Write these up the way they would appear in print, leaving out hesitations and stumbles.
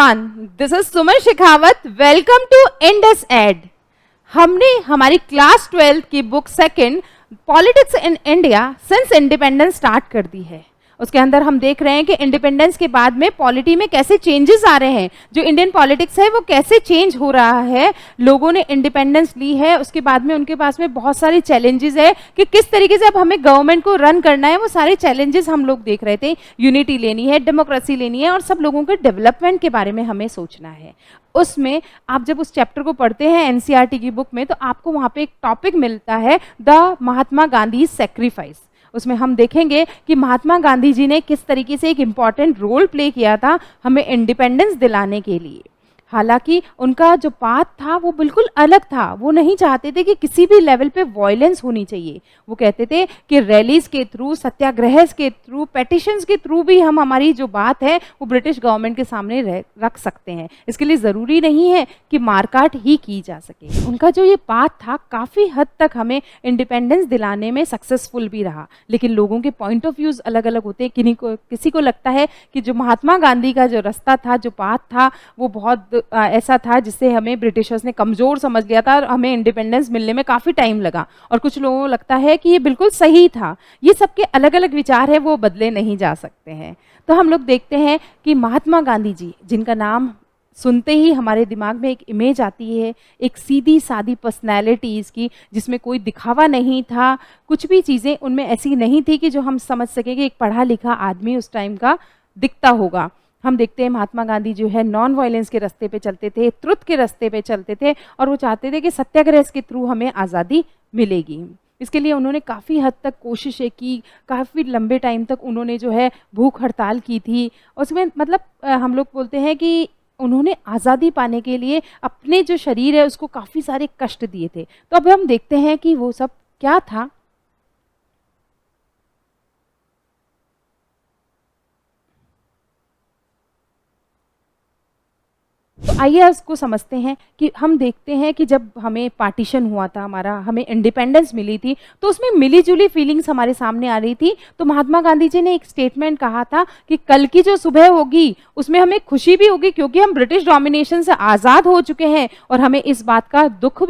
Everyone, this is Suman Shekhawat. Welcome to Indus Ed. हमने हमारी class 12 की book second politics in India since independence start कर दी है। उसके अंदर हम देख रहे हैं कि इंडिपेंडेंस के बाद में पॉलिटी में कैसे चेंजेस आ रहे हैं, जो इंडियन पॉलिटिक्स है वो कैसे चेंज हो रहा है। लोगों ने इंडिपेंडेंस ली है, उसके बाद में उनके पास में बहुत सारे चैलेंजेस है कि किस तरीके से अब हमें गवर्नमेंट को रन करना है। वो सारे चैलेंजेस हम लोग देख रहे थे। यूनिटी लेनी है, डेमोक्रेसी लेनी है और सब लोगों के डेवलपमेंट के बारे में हमें सोचना है। उसमें आप जब उस चैप्टर को पढ़ते हैं एनसीईआरटी की बुक में, तो आपको वहाँ पे एक टॉपिक मिलता है, द महात्मा गांधी सेक्रीफाइस। उसमें हम देखेंगे कि महात्मा गांधी जी ने किस तरीके से एक इम्पॉर्टेंट रोल प्ले किया था हमें इंडिपेंडेंस दिलाने के लिए। हालांकि उनका जो पाथ था वो बिल्कुल अलग था। वो नहीं चाहते थे कि किसी भी लेवल पे वॉयलेंस होनी चाहिए। वो कहते थे कि रैलीज के थ्रू, सत्याग्रह के थ्रू, पेटिशंस के थ्रू भी हम हमारी जो बात है वो ब्रिटिश गवर्नमेंट के सामने रख सकते हैं। इसके लिए ज़रूरी नहीं है कि मारकाट ही की जा सके। उनका जो ये पाथ था काफ़ी हद तक हमें इंडिपेंडेंस दिलाने में सक्सेसफुल भी रहा। लेकिन लोगों के पॉइंट ऑफ व्यूज़ अलग अलग होते हैं। किसी को लगता है कि जो महात्मा गांधी का जो रास्ता था, जो पाथ था, वो बहुत ऐसा था जिससे हमें ब्रिटिशर्स ने कमज़ोर समझ लिया था और हमें इंडिपेंडेंस मिलने में काफ़ी टाइम लगा। और कुछ लोगों को लगता है कि ये बिल्कुल सही था। ये सबके अलग अलग विचार है, वो बदले नहीं जा सकते हैं। तो हम लोग देखते हैं कि महात्मा गांधी जी, जिनका नाम सुनते ही हमारे दिमाग में एक इमेज आती है, एक सीधी सादी पर्सनैलिटी इसकी, जिसमें कोई दिखावा नहीं था। कुछ भी चीज़ें उनमें ऐसी नहीं थी कि जो हम समझ सकें कि एक पढ़ा लिखा आदमी उस टाइम का दिखता होगा। हम देखते हैं महात्मा गांधी जो है नॉन वायलेंस के रास्ते पे चलते थे, ट्रुथ के रास्ते पे चलते थे और वो चाहते थे कि सत्याग्रह के थ्रू हमें आज़ादी मिलेगी। इसके लिए उन्होंने काफ़ी हद तक कोशिशें की, काफ़ी लंबे टाइम तक उन्होंने जो है भूख हड़ताल की थी। उसमें मतलब हम लोग बोलते हैं कि उन्होंने आज़ादी पाने के लिए अपने जो शरीर है उसको काफ़ी सारे कष्ट दिए थे। तो अब हम देखते हैं कि वो सब क्या था। तो आइए उसको समझते हैं कि हम देखते हैं कि जब हमें पार्टीशन हुआ था, हमें इंडिपेंडेंस मिली थी, तो उसमें मिली जुली फीलिंग्स हमारे सामने आ रही थी। तो महात्मा गांधी जी ने एक स्टेटमेंट कहा था कि कल की जो सुबह होगी उसमें हमें खुशी भी होगी क्योंकि हम ब्रिटिश डोमिनेशन से आज़ाद हो चुके हैं, और हमें इस बात का दुख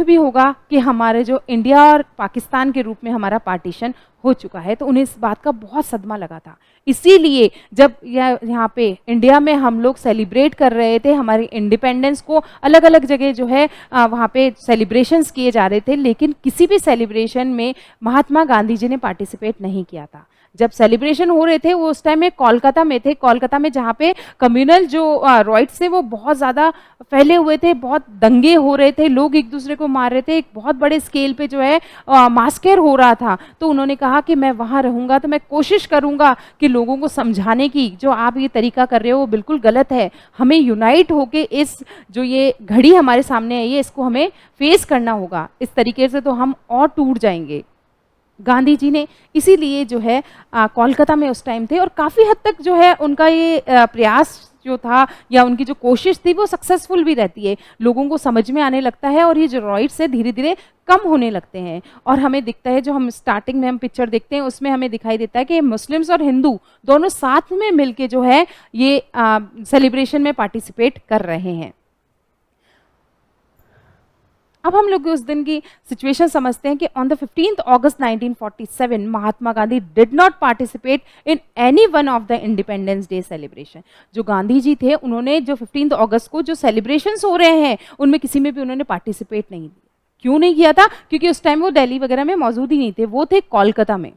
भी होगा कि हमारे जो इंडिया और पाकिस्तान के रूप में हमारा पार्टीशन हो चुका है। तो उन्हें इस बात का बहुत सदमा लगा था। इसीलिए जब यहाँ पे इंडिया में हम लोग सेलिब्रेट कर रहे थे हमारे इंडिपेंडेंस को, अलग अलग जगह जो है वहाँ पे सेलिब्रेशंस किए जा रहे थे, लेकिन किसी भी सेलिब्रेशन में महात्मा गांधी जी ने पार्टिसिपेट नहीं किया था। जब सेलिब्रेशन हो रहे थे वो उस टाइम में कोलकाता में थे, कोलकाता में जहाँ पे कम्युनल जो राइट्स थे वो बहुत ज़्यादा फैले हुए थे, बहुत दंगे हो रहे थे, लोग एक दूसरे को मार रहे थे, एक बहुत बड़े स्केल पे जो है मास्कर हो रहा था। तो उन्होंने कहा कि मैं वहाँ रहूँगा तो मैं कोशिश करूँगा कि लोगों को समझाने की जो आप ये तरीका कर रहे हो वो बिल्कुल गलत है। हमें यूनाइट होके इस जो ये घड़ी हमारे सामने है, ये इसको हमें फेस करना होगा। इस तरीके से तो हम और टूट जाएंगे। गांधी जी ने इसीलिए जो है कोलकाता में उस टाइम थे, और काफ़ी हद तक जो है उनका ये प्रयास जो था या उनकी जो कोशिश थी वो सक्सेसफुल भी रहती है। लोगों को समझ में आने लगता है और ये जो राइट्स है धीरे धीरे कम होने लगते हैं। और हमें दिखता है, जो हम स्टार्टिंग में हम पिक्चर देखते हैं उसमें हमें दिखाई देता है कि मुस्लिम्स और हिंदू दोनों साथ में मिलके जो है ये सेलिब्रेशन में पार्टिसिपेट कर रहे हैं। अब हम लोग उस दिन की सिचुएशन समझते हैं कि on the 15th August 1947 Mahatma Gandhi did not participate in any one of the independence day celebration. जो गांधी जी थे उन्होंने जो 15 अगस्त को जो सेलिब्रेशंस हो रहे हैं उनमें किसी में भी उन्होंने पार्टिसिपेट नहीं किया। क्यों नहीं किया था? क्योंकि उस टाइम वो दिल्ली वगैरह में मौजूद ही नहीं थे, वो थे कोलकाता में,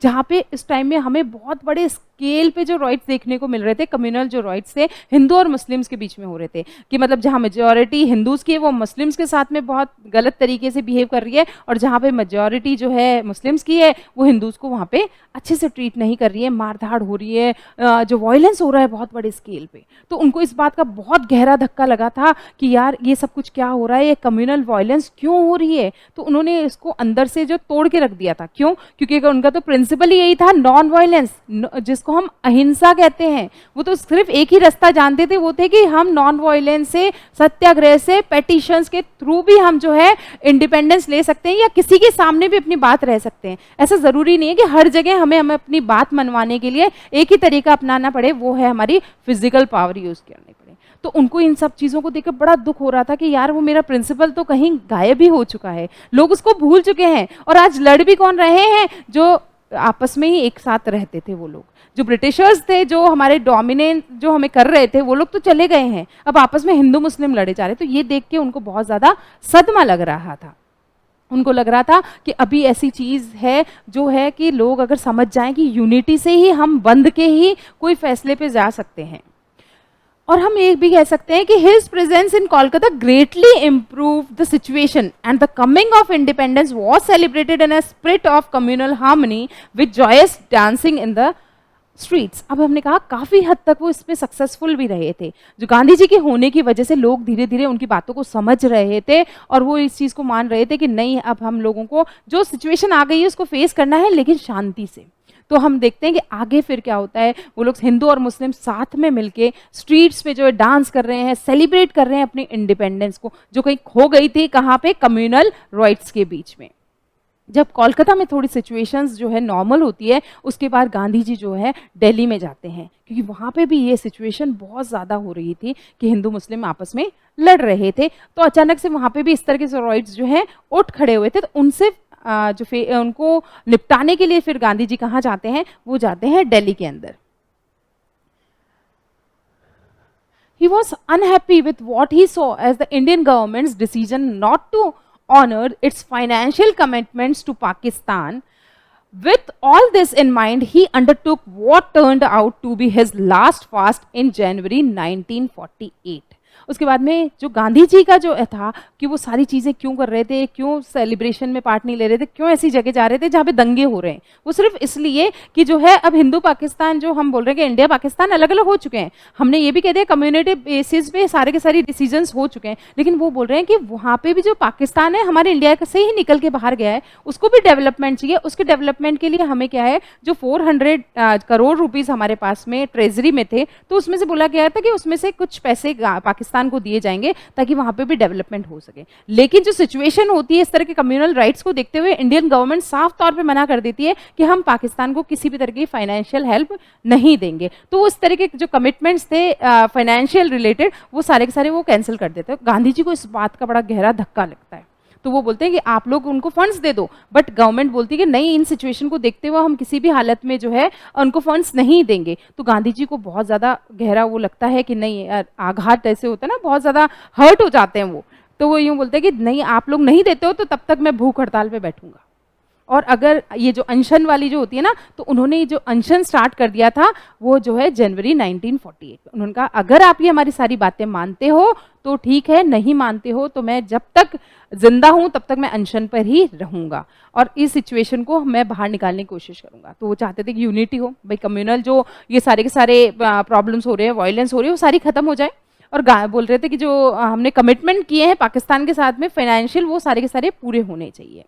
जहाँ पे इस टाइम में हमें बहुत बड़े स्केल पे जो राइट्स देखने को मिल रहे थे, कम्युनल जो राइट्स थे हिंदू और मुस्लिम्स के बीच में हो रहे थे, कि मतलब जहाँ मेजॉरिटी हिंदूज की है वो मुस्लिम्स के साथ में बहुत गलत तरीके से बिहेव कर रही है, और जहाँ पे मेजॉरिटी जो है मुस्लिम्स की है वो हिंदूज को वहाँ पे अच्छे से ट्रीट नहीं कर रही है, मारधाड़ हो रही है, जो वायलेंस हो रहा है बहुत बड़े स्केल पे। तो उनको इस बात का बहुत गहरा धक्का लगा था कि यार ये सब कुछ क्या हो रहा है, ये कम्युनल वायलेंस क्यों हो रही है। तो उन्होंने इसको अंदर से जो तोड़ के रख दिया था। क्यों? क्योंकि उनका तो प्रिंसिपल ही यही था, नॉन वायलेंस, जिसको हम अहिंसा कहते हैं, वो तो सिर्फ एक ही रास्ता जानते थे, वो थे कि हम नॉन वायलेंस से, सत्याग्रह से, पेटिशंस के थ्रू भी हम जो है इंडिपेंडेंस ले सकते हैं या किसी के सामने भी अपनी बात रह सकते हैं। ऐसा ज़रूरी नहीं है कि हर जगह हमें अपनी बात मनवाने के लिए एक ही तरीका अपनाना पड़े, वो है हमारी फिजिकल पावर यूज़ करनी पड़े। तो उनको इन सब चीज़ों को देखकर बड़ा दुख हो रहा था कि यार वो मेरा प्रिंसिपल तो कहीं गायब ही हो चुका है, लोग उसको भूल चुके हैं, और आज लड़ भी कौन रहे हैं, जो आपस में ही एक साथ रहते थे वो लोग, जो ब्रिटिशर्स थे, जो हमारे डोमिनेंट जो हमें कर रहे थे, वो लोग तो चले गए हैं, अब आपस में हिंदू मुस्लिम लड़े जा रहे। तो ये देख के उनको बहुत ज़्यादा सदमा लग रहा था। उनको लग रहा था कि अभी ऐसी चीज़ है जो है कि लोग अगर समझ जाएं कि यूनिटी से ही हम बंध के ही कोई फैसले पे जा सकते हैं। और हम एक भी कह सकते हैं कि his presence in Kolkata greatly improved the situation and the coming of independence was celebrated in a spirit of communal harmony with joyous dancing in the streets. अब हमने कहा काफ़ी हद तक वो इसमें सक्सेसफुल भी रहे थे, जो गांधी जी के होने की वजह से लोग धीरे धीरे उनकी बातों को समझ रहे थे और वो इस चीज़ को मान रहे थे कि नहीं, अब हम लोगों को जो सिचुएशन आ गई है उसको फेस करना है, लेकिन शांति से। तो हम देखते हैं कि आगे फिर क्या होता है, वो लोग हिंदू और मुस्लिम साथ में मिलके स्ट्रीट्स पे जो है डांस कर रहे हैं, सेलिब्रेट कर रहे हैं अपनी इंडिपेंडेंस को, जो कहीं खो गई थी, कहाँ पे, कम्युनल राइट्स के बीच में। जब कोलकाता में थोड़ी सिचुएशंस जो है नॉर्मल होती है, उसके बाद गांधी जी जो है दिल्ली में जाते हैं, क्योंकि वहाँ पे भी ये सिचुएशन बहुत ज़्यादा हो रही थी कि हिंदू मुस्लिम आपस में लड़ रहे थे। तो अचानक से वहाँ पे भी इस तरह के राइट्स जो है उठ खड़े हुए थे, तो उनसे उनको निपटाने के लिए फिर गांधी जी कहाँ जाते हैं, वो जाते हैं दिल्ली के अंदर। He was unhappy with what he saw as the Indian government's decision not to honor its financial commitments to Pakistan. With all this in mind, he undertook what turned out to be his last fast in January 1948. उसके बाद में जो गांधी जी का जो था कि वो सारी चीज़ें क्यों कर रहे थे, क्यों सेलिब्रेशन में पार्ट नहीं ले रहे थे, क्यों ऐसी जगह जा रहे थे जहाँ पे दंगे हो रहे हैं, वो सिर्फ इसलिए कि जो है अब हिंदू पाकिस्तान, जो हम बोल रहे हैं कि इंडिया पाकिस्तान अलग अलग हो चुके हैं, हमने ये भी कह दिया कम्युनिटी बेसिस पे सारे के सारे डिसीजंस हो चुके हैं, लेकिन वो बोल रहे हैं कि वहाँ पे भी जो पाकिस्तान है हमारे इंडिया से ही निकल के बाहर गया है, उसको भी डेवलपमेंट चाहिए। उसके डेवलपमेंट के लिए हमें क्या है, जो 400 करोड़ रुपीज़ हमारे पास में ट्रेजरी में थे, तो उसमें से बोला गया था कि उसमें से कुछ पैसे पाकिस्तान को दिए जाएंगे ताकि वहां पे भी डेवलपमेंट हो सके। लेकिन जो सिचुएशन होती है इस तरह के कम्युनल राइट्स को देखते हुए, इंडियन गवर्नमेंट साफ तौर पे मना कर देती है कि हम पाकिस्तान को किसी भी तरह की फाइनेंशियल हेल्प नहीं देंगे। तो उस तरह के जो कमिटमेंट्स थे फाइनेंशियल रिलेटेड, वो सारे के सारे वो कैंसिल कर देते हैं। गांधी जी को इस बात का बड़ा गहरा धक्का लगता है, तो वो बोलते हैं कि आप लोग उनको फंड्स दे दो, बट गवर्नमेंट बोलती है कि नहीं, इन सिचुएशन को देखते हुए हम किसी भी हालत में जो है उनको फंड्स नहीं देंगे। तो गांधी जी को बहुत ज़्यादा गहरा वो लगता है कि नहीं, आघात ऐसे होता है ना, बहुत ज़्यादा हर्ट हो जाते हैं वो। तो वो यूँ बोलते हैं कि नहीं, आप लोग नहीं देते हो तो तब तक मैं भूख हड़ताल पर बैठूंगा। और अगर ये जो अनशन वाली जो होती है ना, तो उन्होंने जो अनशन स्टार्ट कर दिया था वो जो है जनवरी 1948। उन्होंने कहा अगर आप ये हमारी सारी बातें मानते हो तो ठीक है, नहीं मानते हो तो मैं जब तक जिंदा हूं तब तक मैं अनशन पर ही रहूंगा और इस सिचुएशन को मैं बाहर निकालने की कोशिश करूंगा। तो वो चाहते थे कि यूनिटी हो, भाई कम्युनल जो ये सारे के सारे प्रॉब्लम्स हो रहे हैं, वायलेंस हो रही है, वो सारी खत्म हो जाए। और बोल रहे थे कि जो हमने कमिटमेंट किए हैं पाकिस्तान के साथ में फाइनेंशियल, वो सारे के सारे पूरे होने चाहिए।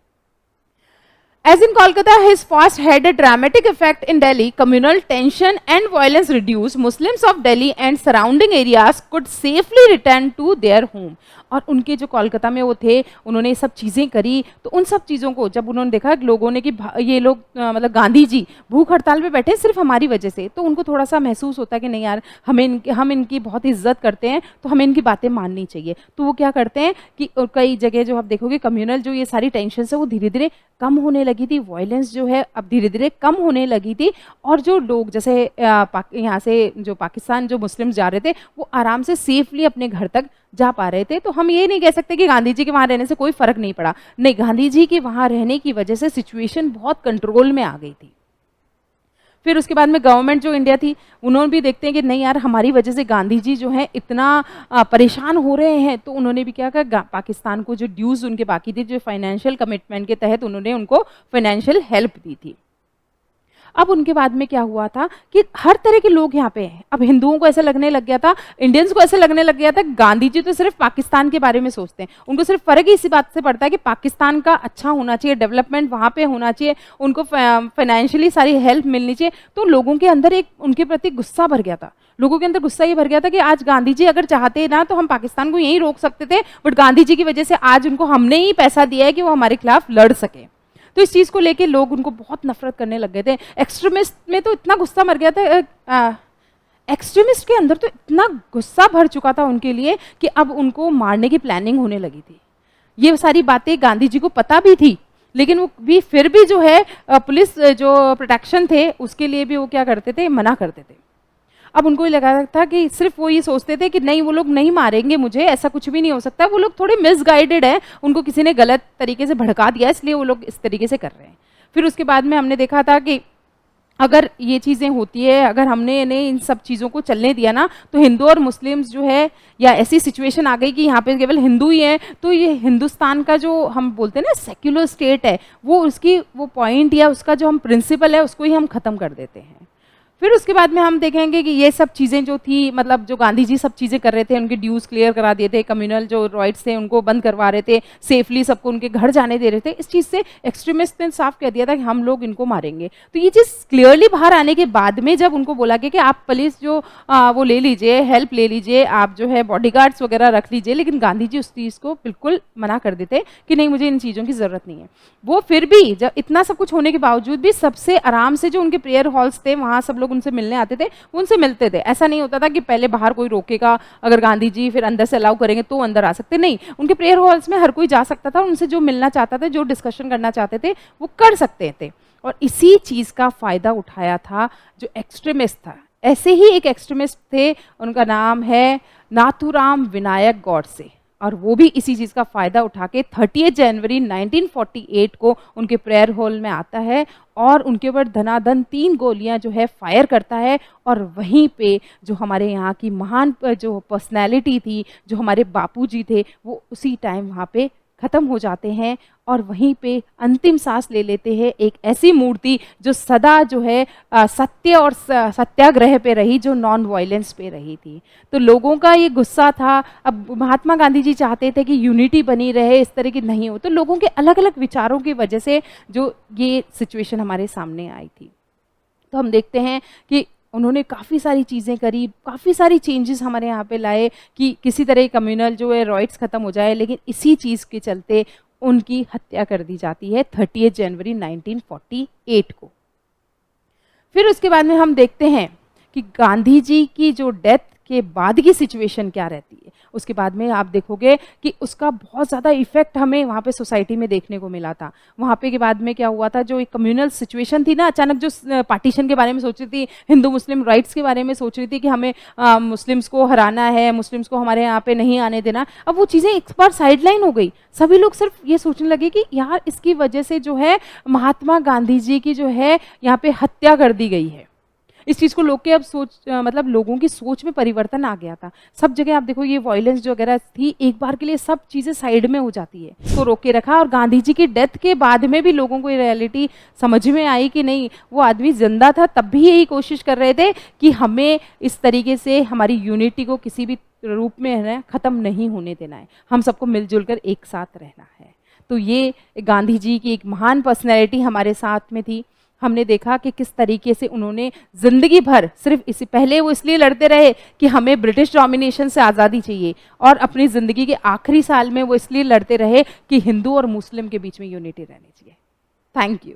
As in Kolkata, his fast had a dramatic effect in Delhi. Communal tension and violence reduced. Muslims of Delhi and surrounding areas could safely return to their home. और उनके जो कोलकाता में वो थे, उन्होंने ये सब चीज़ें करी, तो उन सब चीज़ों को जब उन्होंने देखा लोगों ने कि ये लोग मतलब गांधी जी भूख हड़ताल पे बैठे सिर्फ हमारी वजह से, तो उनको थोड़ा सा महसूस होता है कि नहीं यार, हम इनकी बहुत इज्जत करते हैं, तो हमें इनकी बातें माननी चाहिए। तो वो क्या करते हैं कि कई जगह जो आप देखोगे कम्युनल जो ये सारी टेंशन है वो धीरे धीरे कम होने लगी थी, वायलेंस जो है अब धीरे धीरे कम होने लगी थी। और जो लोग जैसे यहाँ से जो पाकिस्तान जो मुस्लिम्स जा रहे थे वो आराम से सेफली अपने घर तक जा पा रहे थे। तो हम ये नहीं कह सकते कि गांधी जी के वहाँ रहने से कोई फर्क नहीं पड़ा, नहीं, गांधी जी के वहाँ रहने की वजह से सिचुएशन बहुत कंट्रोल में आ गई थी। फिर उसके बाद में गवर्नमेंट जो इंडिया थी, उन्होंने भी देखते हैं कि नहीं यार, हमारी वजह से गांधी जी जो है इतना परेशान हो रहे हैं, तो उन्होंने भी क्या कहा, पाकिस्तान को जो ड्यूज उनके बाकी थे, जो फाइनेंशियल कमिटमेंट के तहत उन्होंने उनको फाइनेंशियल हेल्प दी थी। अब उनके बाद में क्या हुआ था कि हर तरह के लोग यहाँ पे हैं। अब हिंदुओं को ऐसा लगने लग गया था, इंडियंस को ऐसा लगने लग गया था, गांधी जी तो सिर्फ पाकिस्तान के बारे में सोचते हैं, उनको सिर्फ फर्क ही इसी बात से पड़ता है कि पाकिस्तान का अच्छा होना चाहिए, डेवलपमेंट वहाँ पे होना चाहिए, उनको फाइनेंशियली सारी हेल्प मिलनी चाहिए। तो लोगों के अंदर एक उनके प्रति गुस्सा भर गया था। लोगों के अंदर गुस्सा ये भर गया था कि आज गांधी जी अगर चाहते ना तो हम पाकिस्तान को यहीं रोक सकते थे, बट गांधी जी की वजह से आज उनको हमने ही पैसा दिया है कि वो हमारे खिलाफ लड़ सके। तो इस चीज को लेके लोग उनको बहुत नफरत करने लग गए थे। एक्सट्रीमिस्ट में तो इतना गुस्सा मर गया था, एक्सट्रीमिस्ट के अंदर तो इतना गुस्सा भर चुका था उनके लिए कि अब उनको मारने की प्लानिंग होने लगी थी। ये सारी बातें गांधी जी को पता भी थी, लेकिन वो भी फिर भी जो है पुलिस जो प्रोटेक्शन थे उसके लिए भी वो क्या करते थे, मना करते थे। अब उनको ये लगा था कि सिर्फ वो ये सोचते थे कि नहीं वो लोग नहीं मारेंगे मुझे, ऐसा कुछ भी नहीं हो सकता, वो लोग थोड़े मिसगाइडेड हैं, उनको किसी ने गलत तरीके से भड़का दिया इसलिए वो लोग इस तरीके से कर रहे हैं। फिर उसके बाद में हमने देखा था कि अगर ये चीज़ें होती है, अगर हमने इन्हें इन सब चीज़ों को चलने दिया ना तो हिंदू और मुस्लिम्स जो है, या ऐसी सिचुएशन आ गई कि यहाँ पे केवल हिंदू ही हैं, तो ये हिंदुस्तान का जो हम बोलते हैं ना सेक्युलर स्टेट है, वो उसकी वो पॉइंट या उसका जो हम प्रिंसिपल है उसको ही हम ख़त्म कर देते हैं। फिर उसके बाद में हम देखेंगे कि ये सब चीज़ें जो थी, मतलब जो गांधी जी सब चीज़ें कर रहे थे, उनके ड्यूज़ क्लियर करा दिए थे, कम्युनल जो राइट्स थे उनको बंद करवा रहे थे, सेफली सबको उनके घर जाने दे रहे थे, इस चीज़ से एक्सट्रीमिस्ट ने साफ कह दिया था कि हम लोग इनको मारेंगे। तो ये चीज़ क्लियरली बाहर आने के बाद में जब उनको बोला गया कि आप पुलिस जो वो ले लीजिए, हेल्प ले लीजिए, आप जो है बॉडीगार्ड्स वगैरह रख लीजिए, लेकिन गांधी जी उस चीज़ को बिल्कुल मना कर देते कि नहीं, मुझे इन चीज़ों की ज़रूरत नहीं है। वो फिर भी जब इतना सब कुछ होने के बावजूद भी सबसे आराम से जो उनके प्रेयर हॉल्स थे वहाँ सब लोग उनसे मिलने आते थे, उनसे मिलते थे। ऐसा नहीं होता था कि पहले बाहर कोई रोकेगा, अगर गांधी जी फिर अंदर से अलाउ करेंगे तो अंदर आ सकते, नहीं, उनके प्रेयर हॉल्स में हर कोई जा सकता था, उनसे जो मिलना चाहता था, जो डिस्कशन करना चाहते थे वो कर सकते थे। और इसी चीज़ का फ़ायदा उठाया था जो एक्सट्रीमिस्ट था। ऐसे ही एक एक्सट्रीमिस्ट थे, उनका नाम है नाथूराम विनायक गॉडसे, और वो भी इसी चीज़ का फ़ायदा उठा के 30 जनवरी 1948 को उनके प्रेयर हॉल में आता है और उनके ऊपर धनाधन 3 गोलियां जो है फायर करता है। और वहीं पे जो हमारे यहाँ की महान जो पर्सनैलिटी थी, जो हमारे बापूजी थे, वो उसी टाइम वहाँ पे ख़त्म हो जाते हैं और वहीं पे अंतिम सांस ले लेते हैं एक ऐसी मूर्ति जो सदा जो है सत्य और सत्याग्रह पे रही, जो नॉन वायलेंस पे रही थी। तो लोगों का ये गुस्सा था। अब महात्मा गांधी जी चाहते थे कि यूनिटी बनी रहे, इस तरह की नहीं हो, तो लोगों के अलग अलग विचारों की वजह से जो ये सिचुएशन हमारे सामने आई थी। तो हम देखते हैं कि उन्होंने काफ़ी सारी चीज़ें करी, काफ़ी सारी चेंजेस हमारे यहाँ पे लाए कि किसी तरह कम्युनल जो है राइट्स ख़त्म हो जाए, लेकिन इसी चीज़ के चलते उनकी हत्या कर दी जाती है 30 जनवरी 1948 को। फिर उसके बाद में हम देखते हैं कि गांधी जी की जो डेथ के बाद की सिचुएशन क्या रहती है। उसके बाद में आप देखोगे कि उसका बहुत ज़्यादा इफेक्ट हमें वहाँ पे सोसाइटी में देखने को मिला था। वहाँ पे के बाद में क्या हुआ था, जो एक कम्युनल सिचुएशन थी ना, अचानक जो पार्टीशन के बारे में सोच रही थी, हिंदू मुस्लिम राइट्स के बारे में सोच रही थी कि हमें मुस्लिम्स को हराना है, मुस्लिम्स को हमारे यहाँ पे नहीं आने देना, अब वो चीज़ें एक बार साइडलाइन हो गई। सभी लोग सिर्फ ये सोचने लगे कि यार इसकी वजह से जो है महात्मा गांधी जी की जो है यहाँ पे हत्या कर दी गई है। इस चीज़ को लोग के अब मतलब लोगों की सोच में परिवर्तन आ गया था। सब जगह आप देखो ये वायलेंस जो वगैरह थी, एक बार के लिए सब चीज़ें साइड में हो जाती है, तो रोक के रखा। और गांधी जी की डेथ के बाद में भी लोगों को ये रियलिटी समझ में आई कि नहीं, वो आदमी जिंदा था तब भी यही कोशिश कर रहे थे कि हमें इस तरीके से हमारी यूनिटी को किसी भी रूप में है ख़त्म नहीं होने देना है, हम सबको मिलजुल कर एक साथ रहना है। तो ये गांधी जी की एक महान पर्सनैलिटी हमारे साथ में थी। हमने देखा कि किस तरीके से उन्होंने ज़िंदगी भर सिर्फ इसी, पहले वो इसलिए लड़ते रहे कि हमें ब्रिटिश डोमिनेशन से आज़ादी चाहिए, और अपनी ज़िंदगी के आखिरी साल में वो इसलिए लड़ते रहे कि हिंदू और मुस्लिम के बीच में यूनिटी रहनी चाहिए। Thank you.